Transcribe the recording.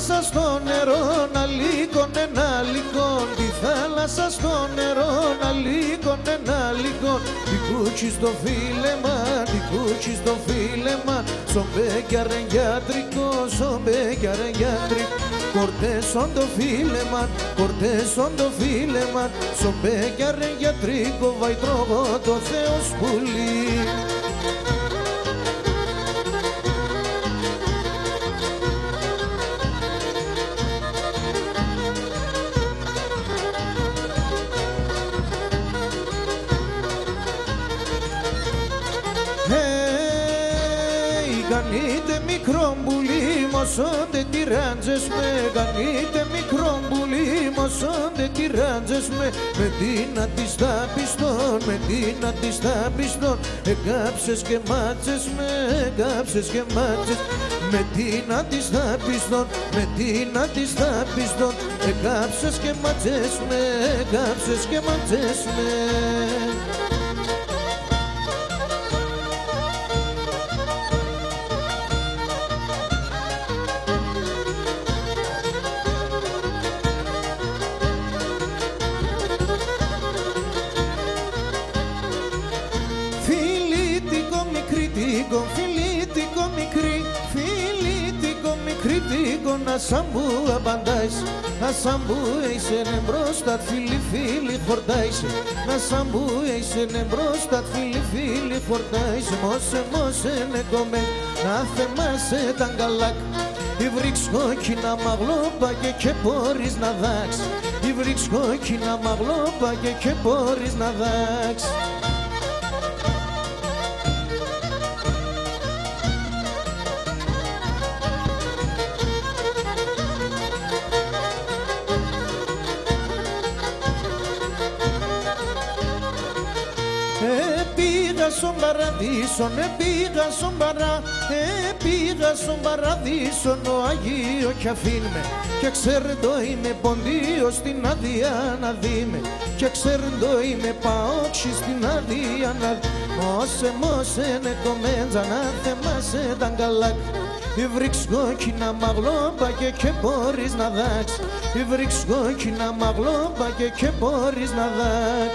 θάλασσα στο νερό να λύκωνε, να λύκον. Τη θάλασσα στο νερό να λύκωνε, να λύκον. Τη κούτσι στο φίλεμαν, τη κούτσι στο φίλεμαν. Στον μπέκιαρεν γιατρικό, στον μπέκιαρεν γιατρικό. Κορτέσον το φίλεμαν, κορτέσον το φίλεμαν. Στον μπέκιαρεν γιατρικό, βαϊτρόγο το Θεός πουλί. Κάνετε μικρό μπουλί, μοσόντε τυράντζες με. Κάνετε μικρό μπουλί, μοσόντε τυράντζες με. Με την αντιστάπιστον, με την αντιστάπιστον. Εκάψες και μάτσες με, εκάψες και μάτσες. Με την αντιστάπιστον, με την αντιστάπιστον. Εκάψες και μάτσες με, εκάψες και μάτσες με. Φιλίτικο μικρή, φιλίτικο μικρή τίκο. Να σαμπού απαντάεις, να σαμπού είσαι μπροστά φίλοι φίλοι χορτάεις. Να σαμπού είσαι μπροστά φίλοι φίλοι χορτάεις. Μόσε μόσε νεκομέ, να θεμάσαι τα γκαλάκ. Η βρήξ κόκκινα μαγλόπα και μπορείς να δάξ. Η βρήξ κόκκινα μαγλόπα και μπορείς να δάξ. Πήγα στον παραδείσον, πήγα στον πήγα στον παραδείσον ο Αγίο κι αφήνουμε. Και ξέρντο είμαι ποντίος στην άδεια να δíme. Και ξέρντο είμαι παόξι στην άδεια να δούμε. Μόσε μόσε νεκομέντζα να θεμάσαι τα γκαλάκ. Η βρήξ κόκκινα μαγλόπα και μπορείς να δάξ. Η βρήξ κόκκινα μαγλόπα και μπορείς να δάξ.